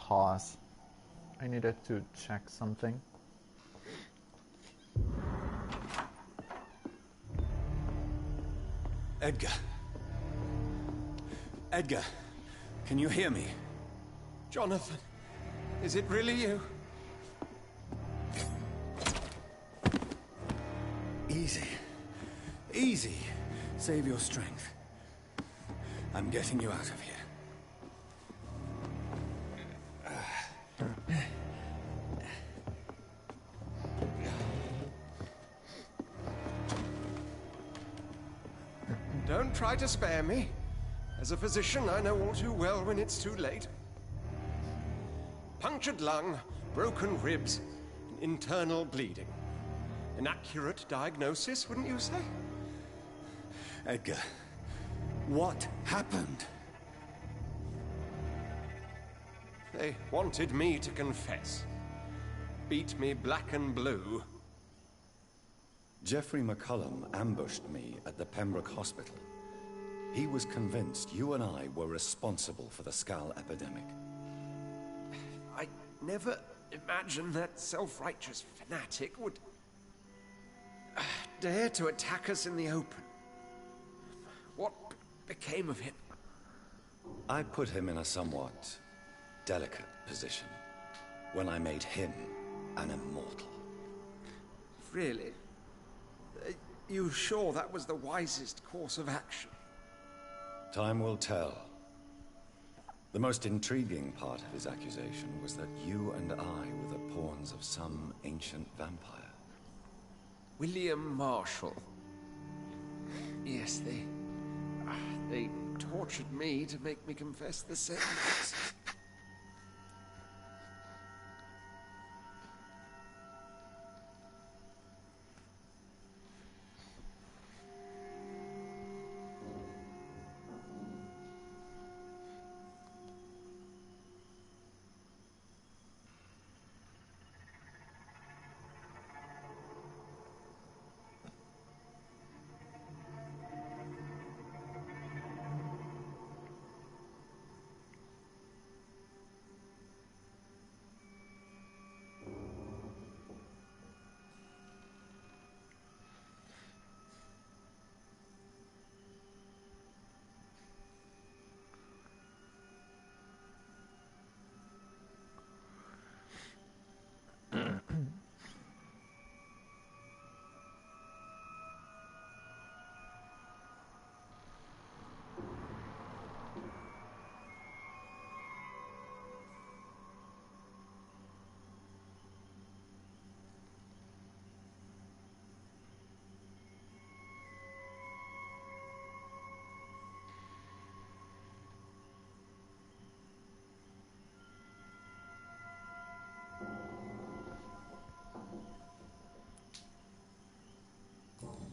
pause. I needed to check something. Edgar. Edgar, can you hear me? Jonathan, is it really you? Easy. Easy. Save your strength. I'm getting you out of here. Don't try to spare me. As a physician, I know all too well when it's too late. Punctured lung, broken ribs, internal bleeding. An accurate diagnosis, wouldn't you say? Edgar, what happened? They wanted me to confess. Beat me black and blue. Geoffrey McCullum ambushed me at the Pembroke Hospital. He was convinced you and I were responsible for the Skal epidemic. I never imagined that self-righteous fanatic would dare to attack us in the open. What became of him? I put him in a somewhat delicate position when I made him an immortal. Really? You sure that was the wisest course of action? Time will tell. The most intriguing part of his accusation was that you and I were the pawns of some ancient vampire. William Marshall. Yes, they tortured me to make me confess the sentence.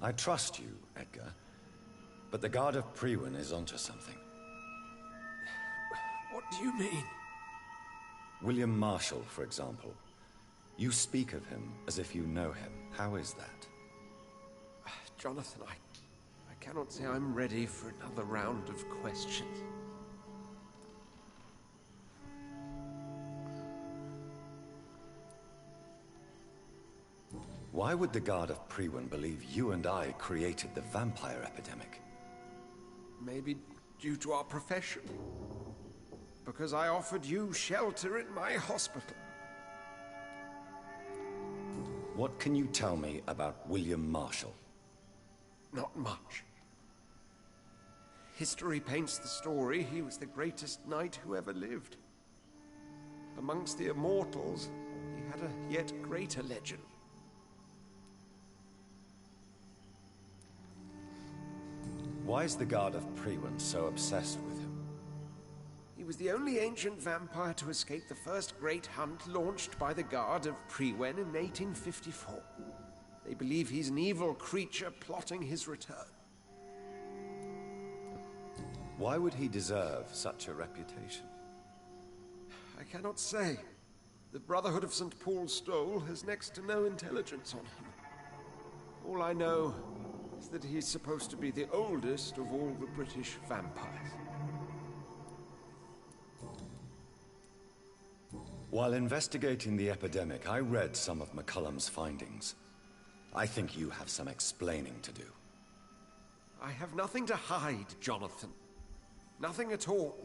I trust you, Edgar, but the Guard of Priwen is onto something. What do you mean? William Marshall, for example. You speak of him as if you know him. How is that? Jonathan, I cannot say I'm ready for another round of questions. Why would the Guard of Priwen believe you and I created the vampire epidemic? Maybe due to our profession. Because I offered you shelter in my hospital. What can you tell me about William Marshall? Not much. History paints the story he was the greatest knight who ever lived. Amongst the immortals, he had a yet greater legend. Why is the Guard of Priwen so obsessed with him? He was the only ancient vampire to escape the first great hunt launched by the Guard of Priwen in 1854. They believe he's an evil creature plotting his return. Why would he deserve such a reputation? I cannot say. The Brotherhood of St. Paul's Stole has next to no intelligence on him. All I know is that he's supposed to be the oldest of all the British vampires. While investigating the epidemic, I read some of McCullum's findings. I think you have some explaining to do. I have nothing to hide, Jonathan. Nothing at all.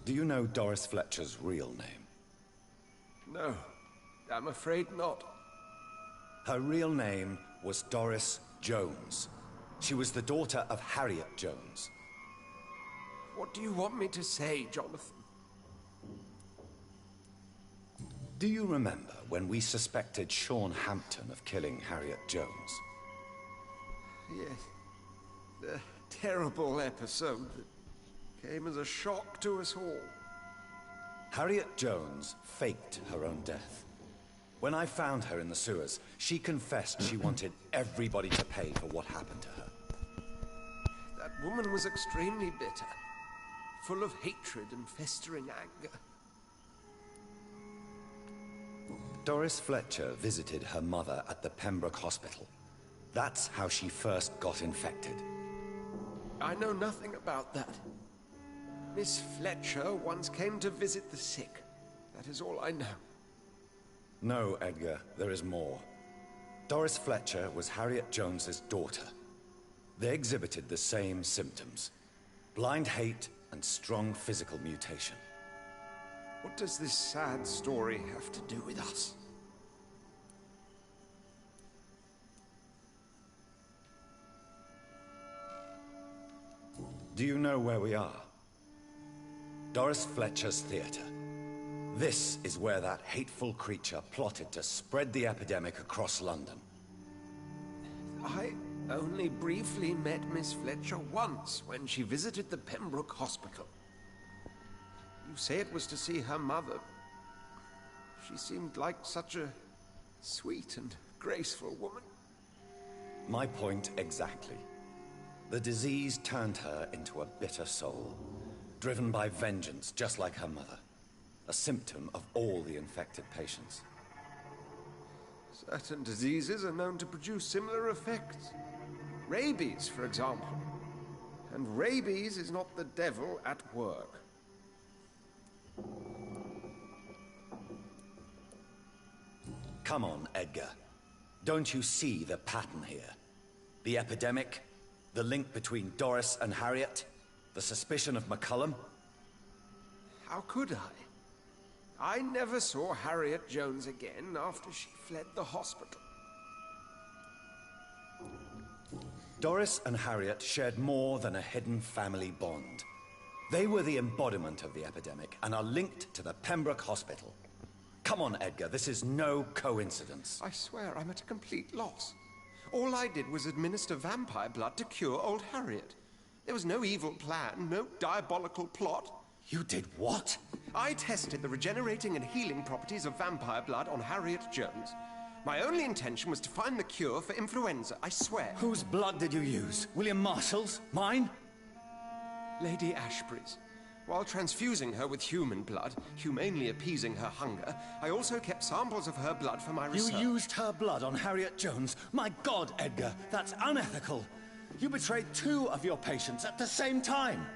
Do you know Doris Fletcher's real name? No, I'm afraid not. Her real name was Doris Jones. She was the daughter of Harriet Jones. What do you want me to say, Jonathan? Do you remember when we suspected Sean Hampton of killing Harriet Jones? Yes. The terrible episode that came as a shock to us all. Harriet Jones faked her own death. When I found her in the sewers, she confessed she wanted everybody to pay for what happened to her. That woman was extremely bitter, full of hatred and festering anger. Doris Fletcher visited her mother at the Pembroke Hospital. That's how she first got infected. I know nothing about that. Miss Fletcher once came to visit the sick. That is all I know. No, Edgar, there is more. Doris Fletcher was Harriet Jones's daughter. They exhibited the same symptoms: blind hate and strong physical mutation. What does this sad story have to do with us? Do you know where we are? Doris Fletcher's theater. This is where that hateful creature plotted to spread the epidemic across London. I only briefly met Miss Fletcher once when she visited the Pembroke Hospital. You say it was to see her mother. She seemed like such a sweet and graceful woman. My point exactly. The disease turned her into a bitter soul, driven by vengeance just like her mother. A symptom of all the infected patients. Certain diseases are known to produce similar effects. Rabies, for example. And rabies is not the devil at work. Come on, Edgar. Don't you see the pattern here? The epidemic, the link between Doris and Harriet, the suspicion of McCullum. How could I? I never saw Harriet Jones again after she fled the hospital. Doris and Harriet shared more than a hidden family bond. They were the embodiment of the epidemic and are linked to the Pembroke Hospital. Come on, Edgar, this is no coincidence. I swear I'm at a complete loss. All I did was administer vampire blood to cure old Harriet. There was no evil plan, no diabolical plot. You did what? I tested the regenerating and healing properties of vampire blood on Harriet Jones. My only intention was to find the cure for influenza, I swear. Whose blood did you use? William Marshall's? Mine? Lady Ashbury's. While transfusing her with human blood, humanely appeasing her hunger, I also kept samples of her blood for my research. You used her blood on Harriet Jones? My God, Edgar, that's unethical. You betrayed 2 of your patients at the same time.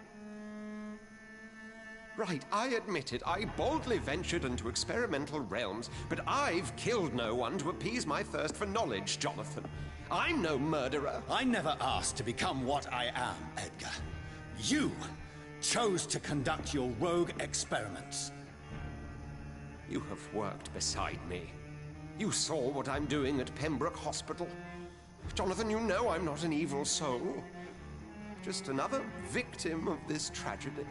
Right, I admit it. I boldly ventured into experimental realms, but I've killed no one to appease my thirst for knowledge, Jonathan. I'm no murderer. I never asked to become what I am, Edgar. You chose to conduct your rogue experiments. You have worked beside me. You saw what I'm doing at Pembroke Hospital. Jonathan, you know I'm not an evil soul. Just another victim of this tragedy.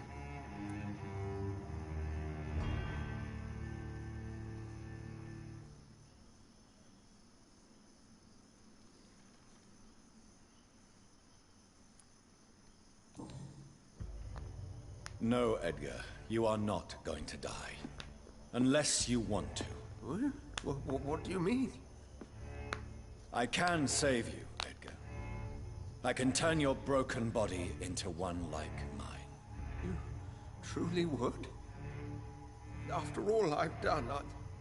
No, Edgar, you are not going to die. Unless you want to. What do you mean? I can save you, Edgar. I can turn your broken body into one like mine. You truly would? After all I've done,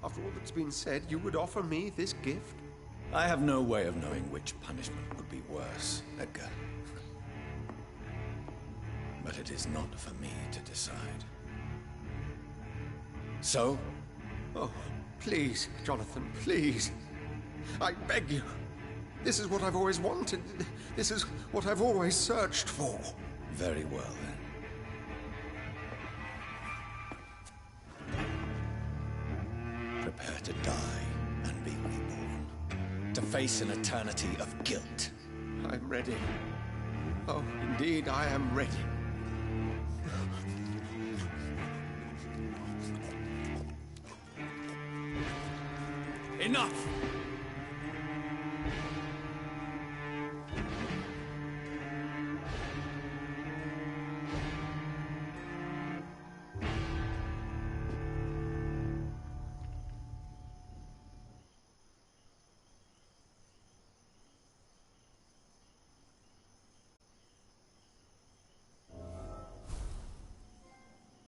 after all that's been said, you would offer me this gift? I have no way of knowing which punishment would be worse, Edgar. But it is not for me to decide. So? Oh, please, Jonathan, please. I beg you. This is what I've always wanted. This is what I've always searched for. Very well, then. Prepare to die and be reborn. To face an eternity of guilt. I'm ready. Oh, indeed, I am ready. Enough!